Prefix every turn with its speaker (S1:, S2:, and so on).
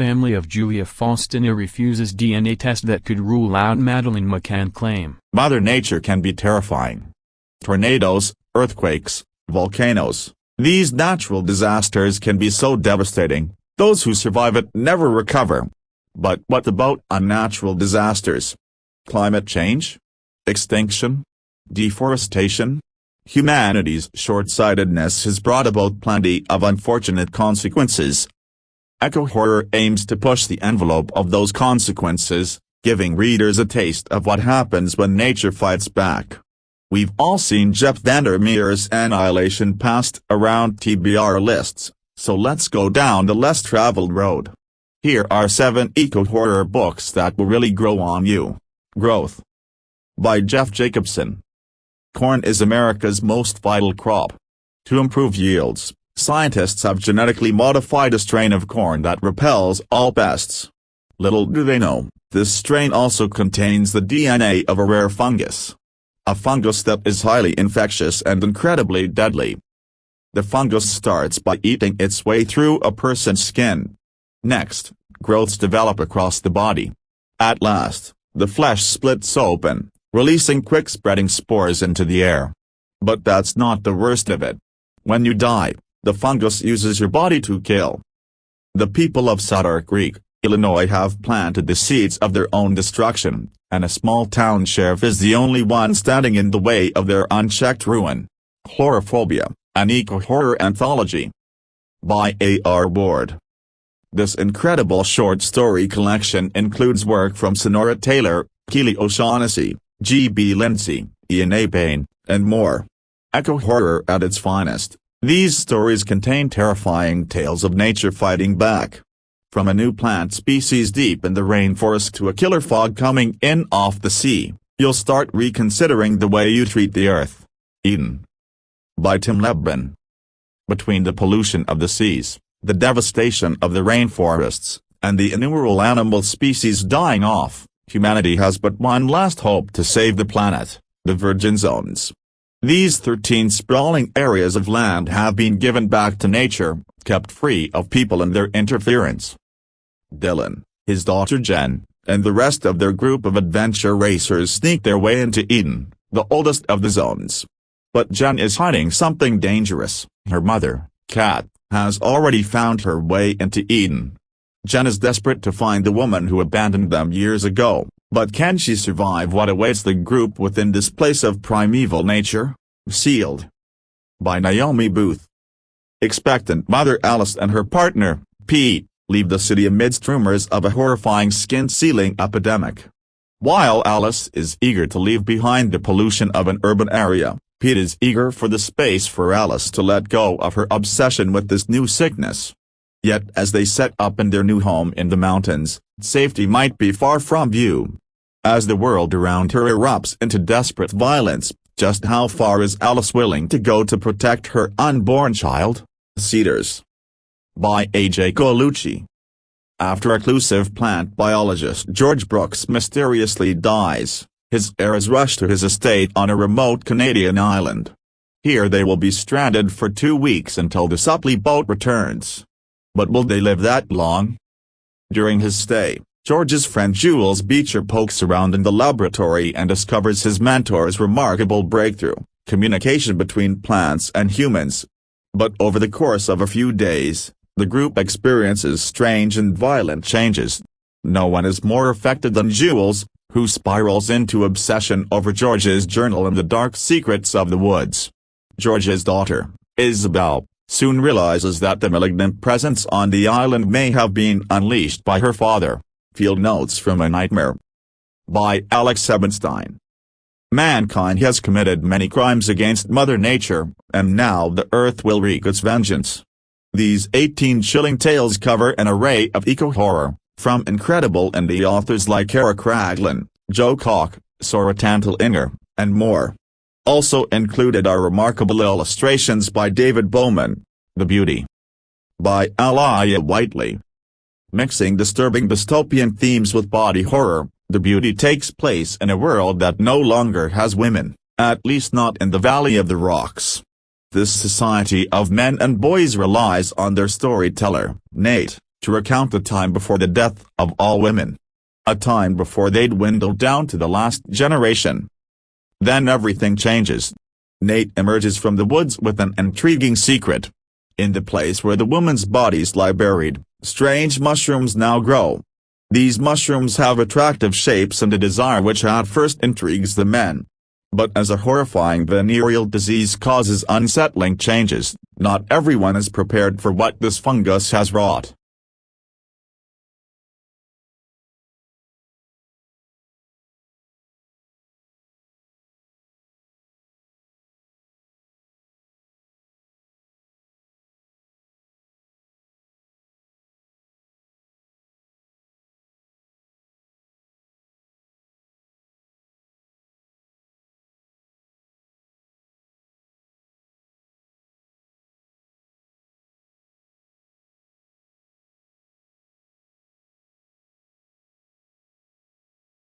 S1: family of Julia Faustina refuses DNA test that could rule out Madeleine McCann claim.
S2: Mother Nature can be terrifying. Tornadoes, earthquakes, volcanoes. These natural disasters can be so devastating, those who survive it never recover. But what about unnatural disasters? Climate change? Extinction? Deforestation? Humanity's short-sightedness has brought about plenty of unfortunate consequences. Eco-horror aims to push the envelope of those consequences, giving readers a taste of what happens when nature fights back. We've all seen Jeff Vandermeer's Annihilation passed around TBR lists, so let's go down the less traveled road. Here are 7 eco-horror books that will really grow on you. Growth. By Jeff Jacobson. Corn is America's most vital crop. To improve yields, scientists have genetically modified a strain of corn that repels all pests. Little do they know, this strain also contains the DNA of a rare fungus. A fungus that is highly infectious and incredibly deadly. The fungus starts by eating its way through a person's skin. Next, growths develop across the body. At last, the flesh splits open, releasing quick-spreading spores into the air. But that's not the worst of it. When you die, the fungus uses your body to kill. The people of Sutter Creek, Illinois have planted the seeds of their own destruction, and a small town sheriff is the only one standing in the way of their unchecked ruin. Chlorophobia, an eco-horror anthology. By A.R. Ward. This incredible short story collection includes work from Sonora Taylor, Keely O'Shaughnessy, G.B. Lindsay, Ian A. Payne, and more. Eco-horror at its finest, these stories contain terrifying tales of nature fighting back. From a new plant species deep in the rainforest to a killer fog coming in off the sea, you'll start reconsidering the way you treat the earth. Eden. By Tim Lebman. Between the pollution of the seas, the devastation of the rainforests, and the innumerable animal species dying off, humanity has but one last hope to save the planet: the Virgin Zones. These 13 sprawling areas of land have been given back to nature, kept free of people and their interference. Dylan, his daughter Jen, and the rest of their group of adventure racers sneak their way into Eden, the oldest of the zones. But Jen is hiding something dangerous. Her mother, Kat, has already found her way into Eden. Jen is desperate to find the woman who abandoned them years ago, but can she survive what awaits the group within this place of primeval nature? Sealed. By Naomi Booth. Expectant mother Alice and her partner, Pete, leave the city amidst rumors of a horrifying skin-sealing epidemic. While Alice is eager to leave behind the pollution of an urban area, Pete is eager for the space for Alice to let go of her obsession with this new sickness. Yet as they set up in their new home in the mountains, safety might be far from view. As the world around her erupts into desperate violence, just how far is Alice willing to go to protect her unborn child? Cedars. By A.J. Colucci. After reclusive plant biologist George Brooks mysteriously dies, his heirs rush to his estate on a remote Canadian island. Here they will be stranded for 2 weeks until the supply boat returns. But will they live that long? During his stay, George's friend Jules Beecher pokes around in the laboratory and discovers his mentor's remarkable breakthrough: communication between plants and humans. But over the course of a few days, the group experiences strange and violent changes. No one is more affected than Jules, who spirals into obsession over George's journal and the dark secrets of the woods. George's daughter, Isabel, soon realizes that the malignant presence on the island may have been unleashed by her father. Field Notes from a Nightmare. By Alex Ebenstein. Mankind has committed many crimes against Mother Nature, and now the earth will wreak its vengeance. These 18 chilling tales cover an array of eco-horror, from incredible indie authors like Eric Raglan, Joe Koch, Sora Tantl-Inger, and more. Also included are remarkable illustrations by David Bowman. The Beauty. By Alia Whiteley. Mixing disturbing dystopian themes with body horror, The Beauty takes place in a world that no longer has women, at least not in the Valley of the Rocks. This society of men and boys relies on their storyteller, Nate, to recount the time before the death of all women. A time before they'd dwindled down to the last generation. Then everything changes. Nate emerges from the woods with an intriguing secret. In the place where the woman's bodies lie buried, strange mushrooms now grow. These mushrooms have attractive shapes and a desire which at first intrigues the men. But as a horrifying venereal disease causes unsettling changes, not everyone is prepared for what this fungus has wrought.